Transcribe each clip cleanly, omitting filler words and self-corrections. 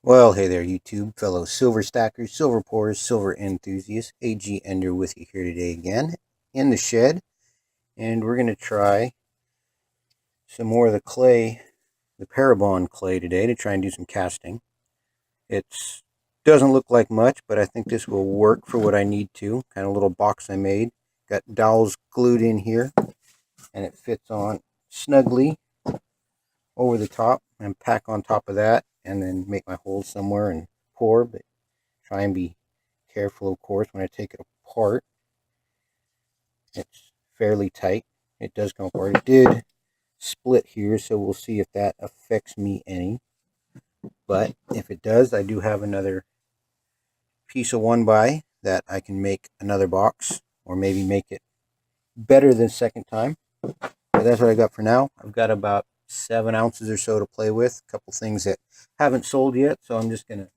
Well, hey there, YouTube, fellow silver stackers, silver pourers, silver enthusiasts. AG Ender with you here today again in the shed, and we're going to try some more of the clay, the petrobond clay today to try and do some casting. It doesn't look like much, but I think this will work for what I need to. Kind of little box I made. Got dowels glued in here, and it fits on snugly over the top, and pack on top of that, and then make my holes somewhere and pour, but try and be careful, of course, when I take it apart. It's fairly tight. It does come apart. It did split here, so we'll see if that affects me any. But if it does, I do have another piece of 1x that I can make another box, or maybe make it better than second time. But that's what I got for now. I've got about 7 ounces or so to play with. A couple things that haven't sold yet, so I'm just going to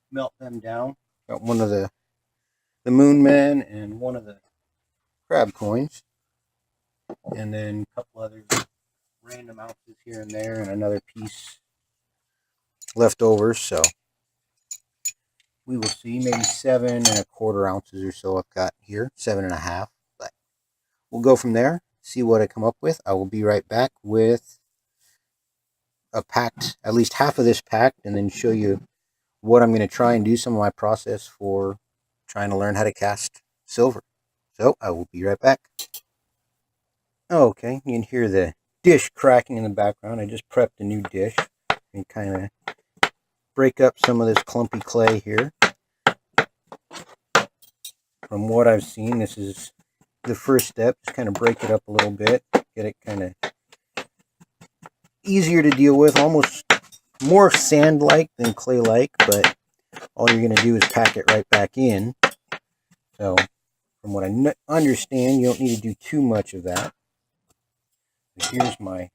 melt them down. Got one of the Moon Men and one of the crab coins, and then a couple others, random ounces here and there, and another piece left over. So we will see. Maybe 7¼ ounces or so I've got here, 7½. But we'll go from there, see what I come up with. I will be right back with a packed, at least half of this packed, and then show you what I'm going to try and do, some of my process for trying to learn how to cast silver. So I will be right back. Okay, you can hear the dish cracking in the background. I just prepped a new dish and kind of break up some of this clumpy clay here. From what I've seen, this is the first step. Just kind of break it up a little bit, get it kind of easier to deal with, almost more sand-like than clay-like, but all you're going to do is pack it right back in. So from what I understand, you don't need to do too much of that. Here's my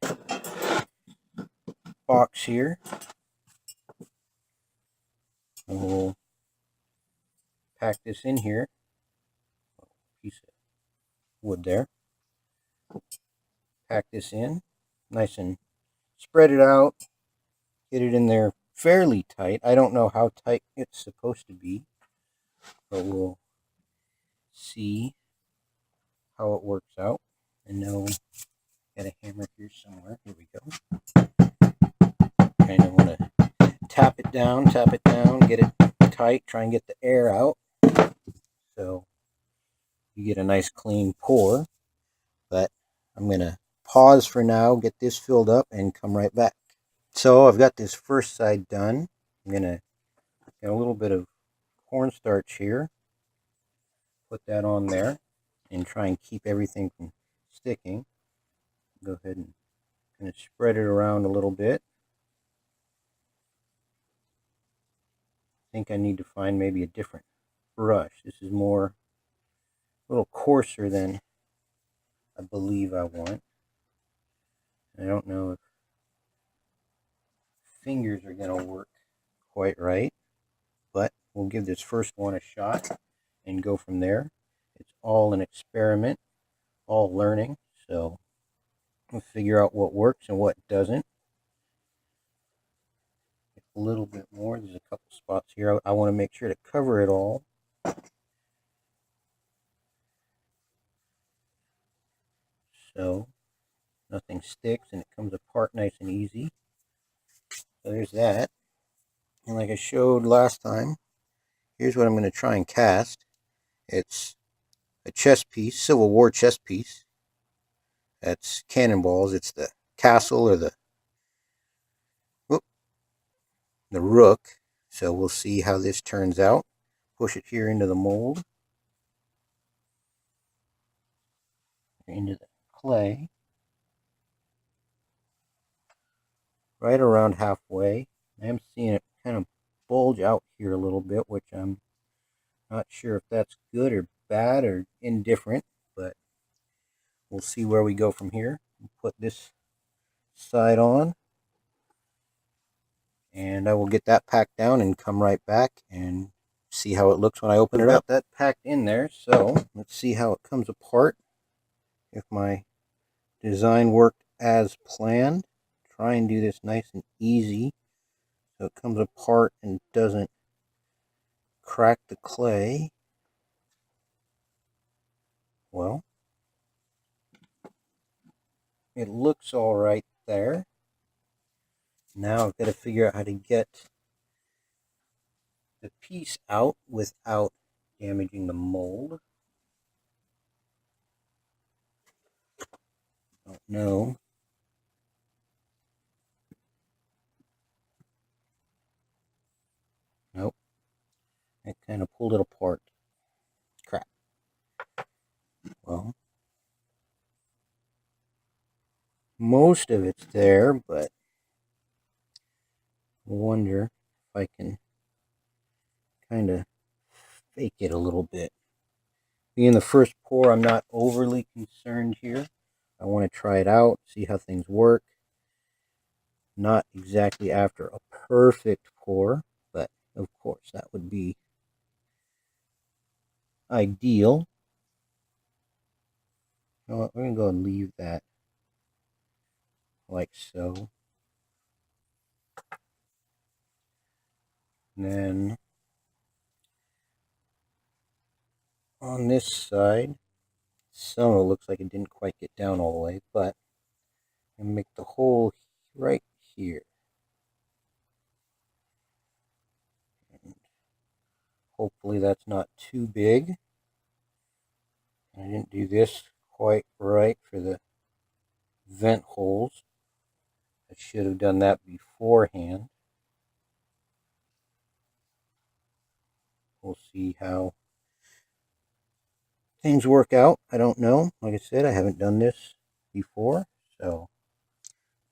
box here. And we'll pack this in here. Piece of wood there. Pack this in nice and spread it out. Get it in there fairly tight. I don't know how tight it's supposed to be, but we'll see how it works out. And now, got a hammer here somewhere. Here we go. Kind of want to tap it down, get it tight, try and get the air out, so you get a nice clean pour. But I'm going to pause for now, get this filled up, and come right back. So I've got this first side done. I'm going to get a little bit of cornstarch here, put that on there, and try and keep everything from sticking. Go ahead and kind of spread it around a little bit. I think I need to find maybe a different brush. This is more, a little coarser than I believe I want. I don't know if fingers are going to work quite right, but we'll give this first one a shot and go from there. It's all an experiment, all learning, so we'll figure out what works and what doesn't. A little bit more. There's a couple spots here. I want to make sure to cover it all. So nothing sticks and it comes apart nice and easy. So there's that. And like I showed last time, here's what I'm going to try and cast. It's a chess piece, Civil War chess piece. That's cannonballs. It's the castle or the rook. So we'll see how this turns out. Push it here into the mold, into the clay, right around halfway. I am seeing it kind of bulge out here a little bit, which I'm not sure if that's good or bad or indifferent, but we'll see where we go from here. Put this side on, and I will get that packed down and come right back and see how it looks when I open it up. That packed in there, so let's see how it comes apart. If my design worked as planned, try and do this nice and easy so it comes apart and doesn't crack the clay. Well, it looks all right there. Now I've got to figure out how to get the piece out without damaging the mold. Don't know. Nope. I kind of pulled it apart. Crap. Well, most of it's there, but I wonder if I can kind of fake it a little bit. Being the first pour, I'm not overly concerned here. I want to try it out, see how things work. Not exactly after a perfect pour, but of course that would be ideal. You know what, we're going to go and leave that like so. And then on this side, some of it looks like it didn't quite get down all the way, but I make the hole right here. And hopefully that's not too big. I didn't do this quite right for the vent holes. I should have done that beforehand. We'll see how things work out. I don't know. Like I said, I haven't done this before, so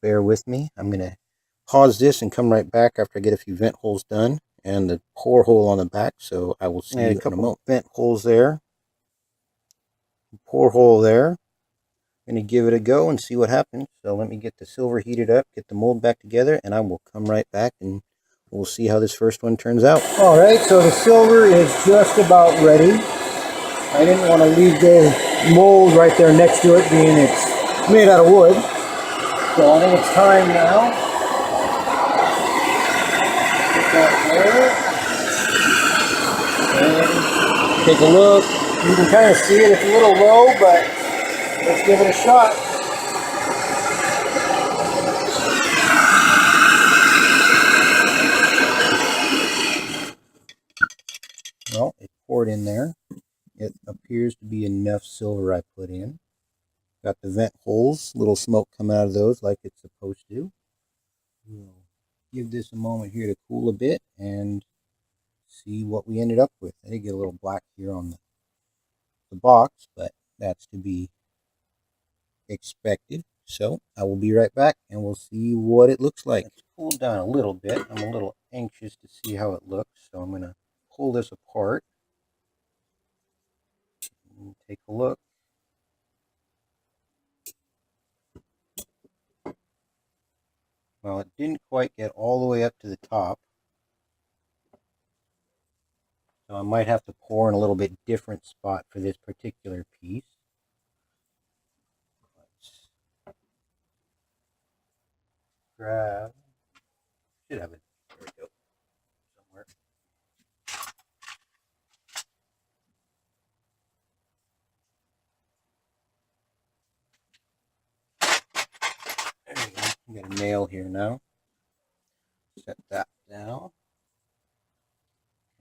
bear with me. I'm going to pause this and come right back after I get a few vent holes done and the pour hole on the back, so I will see you in a moment. Vent holes there, pour hole there. I'm going to give it a go and see what happens. So let me get the silver heated up, get the mold back together, and I will come right back and we'll see how this first one turns out. All right, so the silver is just about ready. I didn't want to leave the mold right there next to it, being it's made out of wood. So I think it's time now. Put that there. And take a look. You can kind of see it. It's a little low, but let's give it a shot. Well, it poured in there. It appears to be enough silver I put in. Got the vent holes, little smoke coming out of those like it's supposed to. We'll give this a moment here to cool a bit and see what we ended up with. I did get a little black here on the box, but that's to be expected. So I will be right back and we'll see what it looks like. It's cooled down a little bit. I'm a little anxious to see how it looks, so I'm going to pull this apart and take a look. Well, it didn't quite get all the way up to the top, so I might have to pour in a little bit different spot for this particular piece. Let's grab, should have it, there we go, somewhere. There we go, we got a nail here now. Set that down.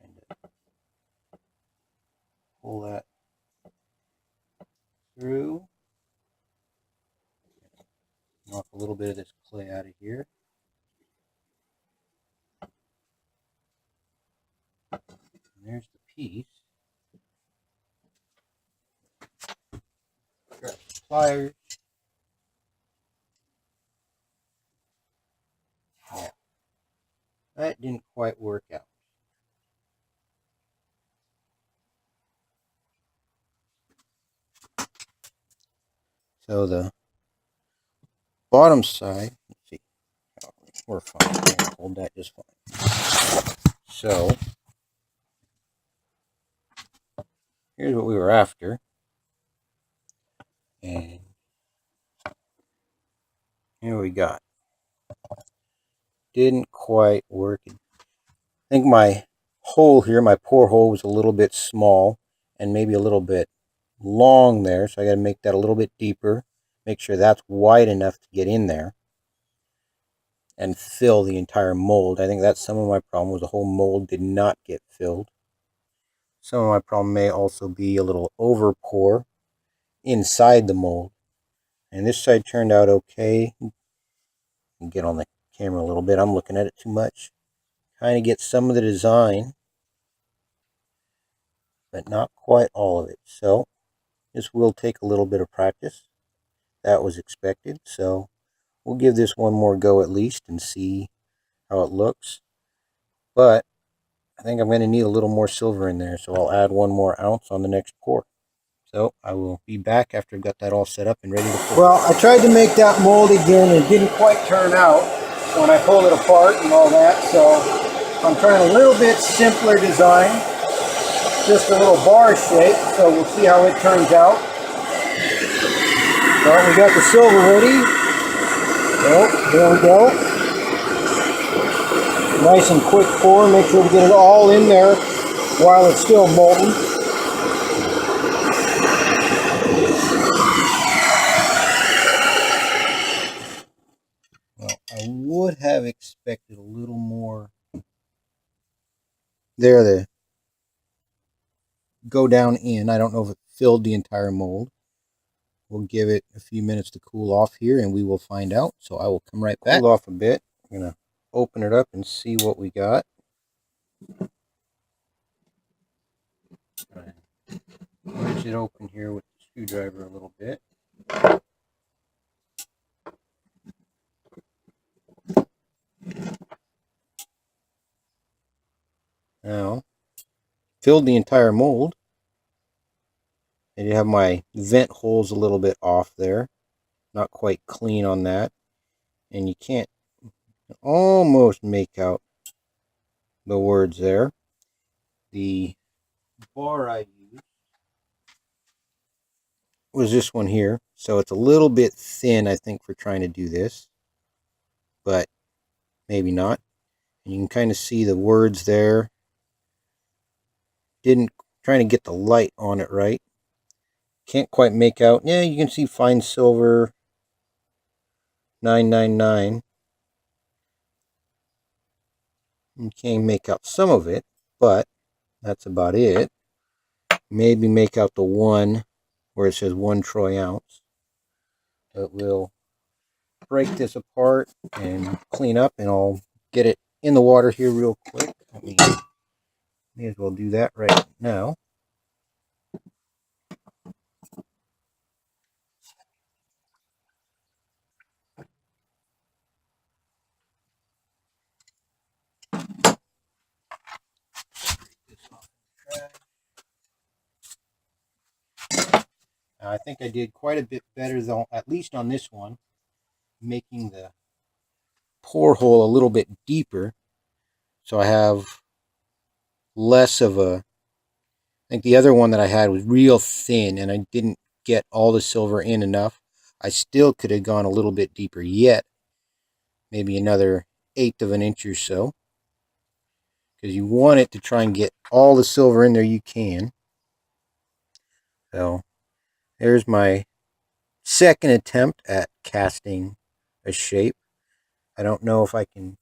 And pull that through. Knock a little bit of this clay out of here. And there's the piece. Grab the pliers. Yeah, that didn't quite work out. So the bottom side, let's see, we're fine. Hold that just fine. So here's what we were after. And here we got didn't quite work. I think my hole here, my pour hole, was a little bit small and maybe a little bit long there, so I got to make that a little bit deeper, make sure that's wide enough to get in there and fill the entire mold. I think that's some of my problem, was the whole mold did not get filled. Some of my problem may also be a little over pour inside the mold. And this side turned out okay. Get on the camera a little bit. I'm looking at it too much. Kind of get some of the design, but not quite all of it. So this will take a little bit of practice. That was expected. So we'll give this one more go at least and see how it looks. But I think I'm going to need a little more silver in there, so I'll add 1 more ounce on the next pour. So I will be back after I've got that all set up and ready to pour. Well, I tried to make that mold again and it didn't quite turn out when I pulled it apart and all that, so I'm trying a little bit simpler design, just a little bar shape, so we'll see how it turns out. Well, we got the silver ready. So there we go. Nice and quick pour, make sure we get it all in there while it's still molten. Well, I would have expected a little more there to go down in. I don't know if it filled the entire mold. We'll give it a few minutes to cool off here and we will find out. So I will come right back. Cool off a bit. I'm going to open it up and see what we got. Wedge it open here with the screwdriver a little bit. Now, filled the entire mold. I did have my vent holes a little bit off there. Not quite clean on that. And you can't almost make out the words there. The bar I used was this one here. So it's a little bit thin, I think, for trying to do this. But maybe not. And you can kind of see the words there. Trying to get the light on it right. Can't quite make out. Yeah, you can see fine silver 999. You can make out some of it, but that's about it. Maybe make out the one where it says 1 troy ounce. But we'll break this apart and clean up, and I'll get it in the water here real quick. May as well do that right now. I think I did quite a bit better, though, at least on this one, making the pour hole a little bit deeper, so I have less of a, I think the other one that I had was real thin and I didn't get all the silver in enough. I still could have gone a little bit deeper yet, maybe another 1/8 of an inch or so, because you want it to try and get all the silver in there you can. So there's my second attempt at casting a shape. I don't know if I can.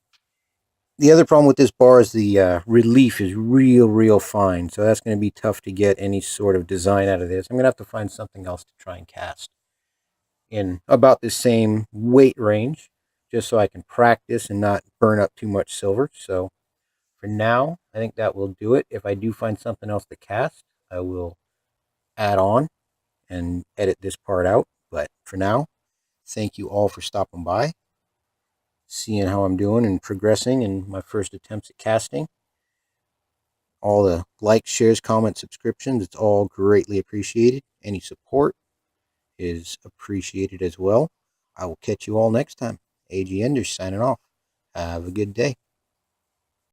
The other problem with this bar is the relief is real fine, so that's going to be tough to get any sort of design out of this. I'm going to have to find something else to try and cast in about the same weight range, just so I can practice and not burn up too much silver. So for now, I think that will do it. If I do find something else to cast, I will add on and edit this part out. But for now, thank you all for stopping by, seeing how I'm doing and progressing in my first attempts at casting. All the likes, shares, comments, subscriptions, it's all greatly appreciated. Any support is appreciated as well. I will catch you all next time. AG Enders signing off. Have a good day.